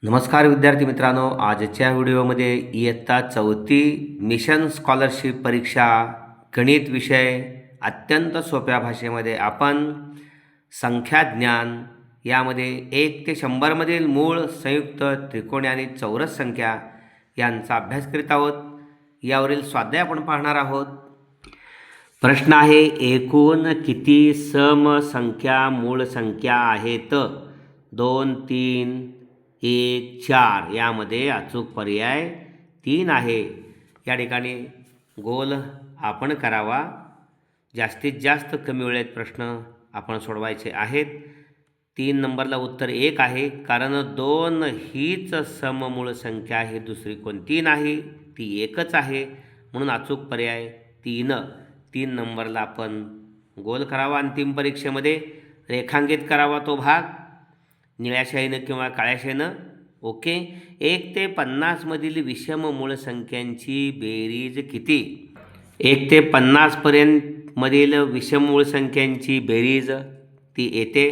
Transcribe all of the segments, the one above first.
नमस्कार विद्यार्थी मित्रांनो, आजच्या व्हिडिओमध्ये इयत्ता 4थी मिशन स्कॉलरशिप परीक्षा गणित विषय अत्यंत सोप्या भाषेमध्ये आपण संख्याज्ञान यामध्ये 1 ते 100 मधील मूळ, संयुक्त, त्रिकोणी आणि चौरस संख्या यांचा अभ्यास करीत आहोत. यावरील स्वाध्याय आपण पाहणार आहोत. प्रश्न आहे, एकूण किती सम संख्या मूळ संख्या आहेत? 2, 3, 1, 4. यामध्ये अचूक पर्याय 3 आहे. या ठिकाणी गोल आपण करावा. जास्तीत जास्त कमी वेळेत प्रश्न आपण सोडवायचे आहेत. 3 नंबरला उत्तर 1 आहे, कारण 2 हीच सममूळ संख्या आहे, दुसरी कोणती नाही, ती एकच आहे, म्हणून अचूक पर्याय 3. 3 नंबरला आपण गोल करावा. अंतिम परीक्षेमध्ये रेखांकित करावा तो भाग निळ्या शाईनं किंवा काळ्या शाईनं. ओके. 1 ते 50 मधील विषम मूळ संख्यांची बेरीज किती? 1 ते 50 पर्यंत मधील विषम मूळ संख्यांची बेरीज ती येते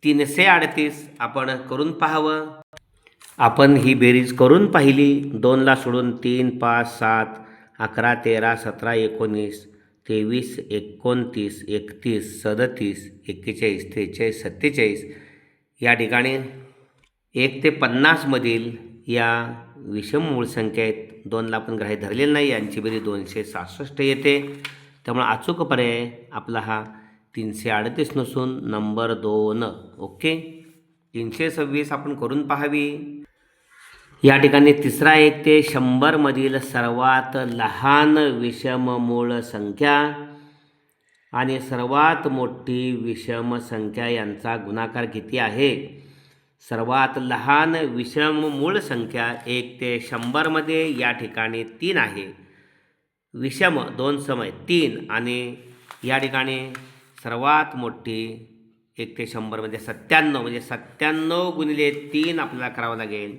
338. आपण करून पाहावं. आपण ही बेरीज करून पाहिली. 2ला सोडून 3, 5, 7, 11, 13, 17, 19, 23, 29, 31, 37, 41, 43, 47. या ठिकाणी 1 ते 50 मधील या विषम मूळ संख्या आहेत. 2ला आपण ग्राह्य धरलेलं नाही. यांची बेरीज 266 येते. त्यामुळे अचूक पर्याय आपला हा 338 नसून नंबर 2. ओके. 326 आपण करून पाहावी. या ठिकाणी तिसरा 1 ते 100 मधील सर्वात लहान विषम मूळ संख्या आणि सर्वात मोठी विषम संख्या यांचा गुणाकार किती आहे? सर्वात लहान विषम मूळ संख्या 1 ते 100 मध्ये या ठिकाणी 3 आहे. विषम 2 सम आहे 3, आणि या ठिकाणी सर्वात मोठी 1 ते 100 मध्ये 97, म्हणजे 97 गुणिले 3 आपल्याला करावं लागेल.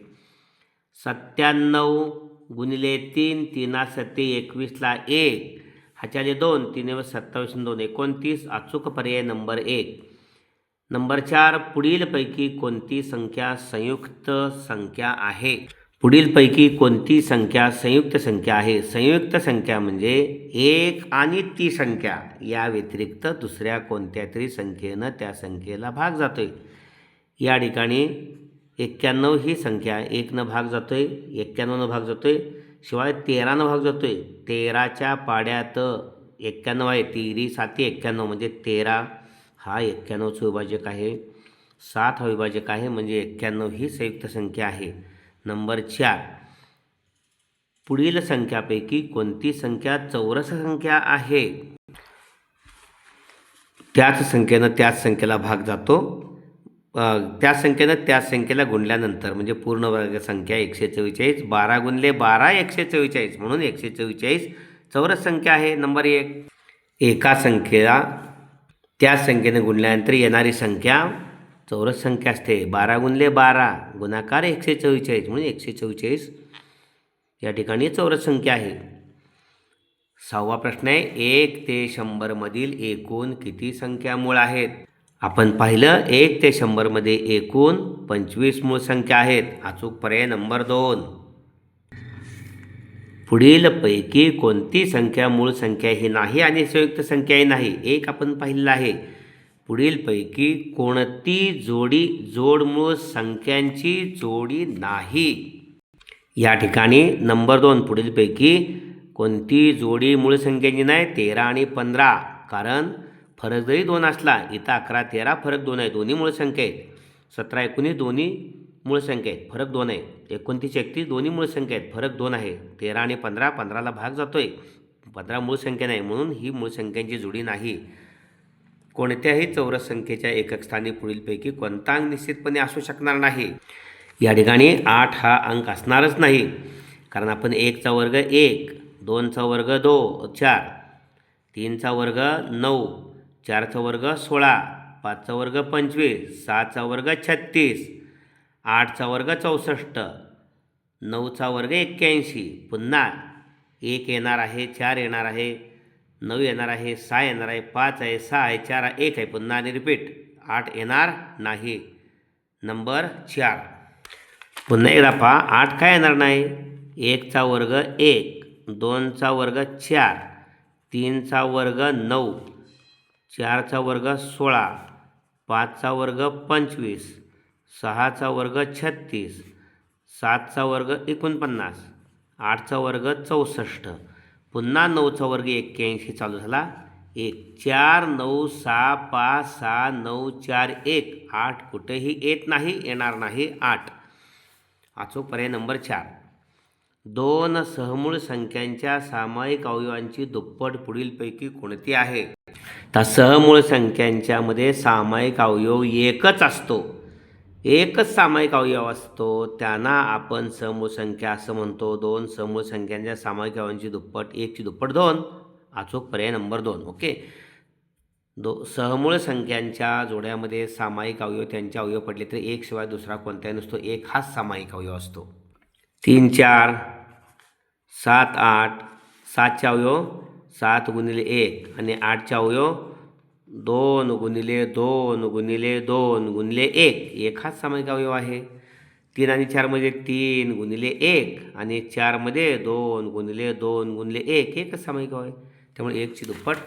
97 गुणिले 3, 3 7 21ला 1, ह्याच्याले 2, 3 27, 2 29. अचूक पर्याय नंबर 1. नंबर 4, पुढीलपैकी कोणती संख्या संयुक्त संख्या आहे? पुढीलपैकी कोणती संख्या संयुक्त संख्या आहे? संयुक्त संख्या म्हणजे 1 आणि ती संख्या या व्यतिरिक्त दुसऱ्या कोणत्या तरी संख्येनं त्या संख्येला भाग जातोय. या ठिकाणी 91 ही संख्या 1नं भाग जातोय, 91नं भाग जातोय, शिवाय 13नं भाग जातोय. 13च्या पाड्यात 91 आहे. 13 7 91, म्हणजे 13 हा 91चं विभाजक आहे. 7 हा विभाजक आहे, म्हणजे 91 ही संयुक्त संख्या आहे. नंबर 4, पुढील संख्यापैकी कोणती संख्या चौरस संख्या आहे? त्याच संख्येनं त्याच संख्येला भाग जातो. त्याच संख्येनं त्याच संख्येला गुणल्यानंतर, म्हणजे पूर्ण वर्ग संख्या 144. 12 गुणले 12 144, म्हणून 144 चौरस संख्या आहे. नंबर 1, एका संख्येला त्याच संख्येने गुणल्यानंतर येणारी संख्या चौरस संख्या असते. 12 गुणले 12 गुणाकार 144, म्हणून 144 या ठिकाणी चौरस संख्या आहे. 6वा प्रश्न आहे, 1 ते 100 मधील एकूण किती संख्या मूळ आहेत? आपण पाहिलं 1 ते 100 मध्ये एकूण 25 मूळ संख्या आहेत. अचूक पर्याय नंबर 2. पुढीलपैकी कोणती संख्या मूळ संख्या ही नाही आणि संयुक्त संख्याही नाही? 1 आपण पाहिलेलं आहे. पुढीलपैकी कोणती जोडमूळ संख्यांची जोडी नाही? या ठिकाणी नंबर 2, पुढीलपैकी कोणती जोडी मूळ संख्यांची नाही? 13 आणि 15. कारण फरक जरी 2 असला, इथं 11 13 फरक 2 आहे, दोन्ही मूळ संख्या आहेत. 17 19 दोन्ही मूळ संख्या आहेत, फरक 2 आहे. 29 31 दोन्ही मूळ संख्या आहेत, फरक 2 आहे. 13 आणि 15, 15ला भाग जातोय, 15 मूळ संख्या नाही, म्हणून ही मूळ संख्यांची जोडी नाही. कोणत्याही चौरस संख्येच्या एकक स्थानी पुढीलपैकी कोणता अंक निश्चितपणे असू शकणार नाही? या ठिकाणी 8 हा अंक असणारच नाही, कारण आपण 1चा वर्ग 1, 2चा वर्ग 2 4, 3चा वर्ग 9, 4चा वर्ग 16, 5चा वर्ग 25, 6चा वर्ग 36, 8चा वर्ग 64, 9चा वर्ग 81. पुन्हा 1 येणार आहे, 4 येणार आहे, 9 येणार आहे, 6 येणार आहे, 5 आहे, 6 आहे, 4 आहे, 1 आहे. पुन्हा आणि रिपीट 8 येणार नाही. नंबर 4. पुन्हा एकदा पहा, 8 काय येणार नाही. 1चा वर्ग 1, 2चा वर्ग 4, 3चा वर्ग 9, 4चा वर्ग 16, 5चा वर्ग 25, 6चा वर्ग 36, 7चा वर्ग 49, 8चा वर्ग 64, पुन्हा 9चा वर्ग 81 चालू झाला. 1 4 9 6 5 6 9 4 1, 8 कुठेही येत नाही, येणार नाही 8. अचूक पर्याय नंबर 4. 2 सहमूळ संख्यांच्या सामायिक अवयवांची दुप्पट पुढीलपैकी कोणती आहे? तर सहमूळ संख्यांच्या मध्ये सामायिक अवयव एकच असतो. एकच सामायिक अवयव असतो, त्यांना आपण सहमूळ संख्या असं म्हणतो. 2 सहमूळ संख्यांच्या सामायिक अवयवांची दुप्पट 1 ची दुप्पट 2. अचूक पर्याय नंबर 2. ओके. सहमूळ संख्यांच्या जोड्यामध्ये सामायिक अवयव त्यांचे अवयव पडले तर 1 शिवाय दुसरा कोणताही नसतो. 1 हाच सामायिक अवयव असतो. 3 4 7 8, 7चे अवयव 7 गुणिले 1 आणि 8चे अवयव 2 गुणिले 2 गुणिले 2 गुणिले 1. 1 हाच सामायिक अवयव आहे. 3 आणि 4 मध्ये 3 गुणिले 1 आणि 4 मध्ये 2 गुणिले 2 गुणिले 1. एकच सामायिक अवयव आहे, त्यामुळे 1 ची दुप्पट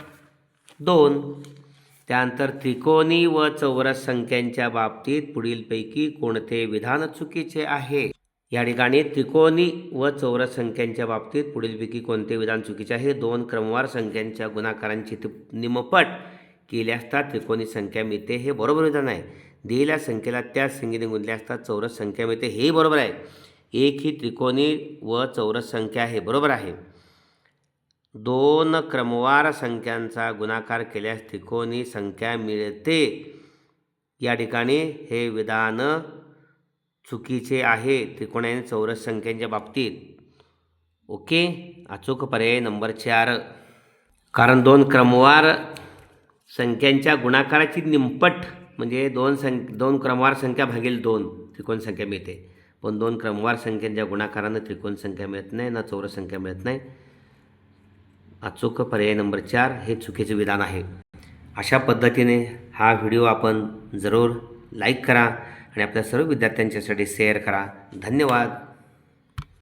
2. त्यानंतर त्रिकोणी व चौरस संख्यांच्या बाबतीत पुढीलपैकी कोणते विधान चुकीचे आहे? या ठिकाणी त्रिकोणी व चौरस संख्यांच्या बाबतीत पुढीलपैकी कोणते विधान चुकीचे आहे? 2 क्रमवार संख्यांच्या गुणाकारांची निमपट केले असता त्रिकोणी संख्या मिळते, हे बरोबर विधान आहे. दिलेल्या संख्येला त्याच संख्येने गुणले असता चौरस संख्या मिळते, हेही बरोबर आहे. 1 ही त्रिकोणी व चौरस संख्या आहे, बरोबर आहे. 2 क्रमवार संख्यांचा गुणाकार केल्यास त्रिकोणी संख्या मिळते, या ठिकाणी हे विधान चुकीचे आहे त्रिकोणी आणि चौरस संख्यांच्या बाबतीत. ओके. अचूक पर्याय नंबर 4. कारण 2 क्रमवार संख्यांच्या गुणाकाराची निमपट म्हणजे 2 क्रमवार संख्या भागिले 2 त्रिकोण संख्या मिळते, पण 2 क्रमवार संख्यांच्या गुणाकारानं त्रिकोण संख्या मिळत नाही ना चौरस संख्या मिळत नाही. अचूक पर्याय नंबर 4 हे चुकीचे विधान आहे. अशा पद्धतीने हा व्हिडिओ आपण जरूर लाईक करा आणि आपल्या सर्व विद्यार्थ्यांच्यासाठी शेअर करा. धन्यवाद.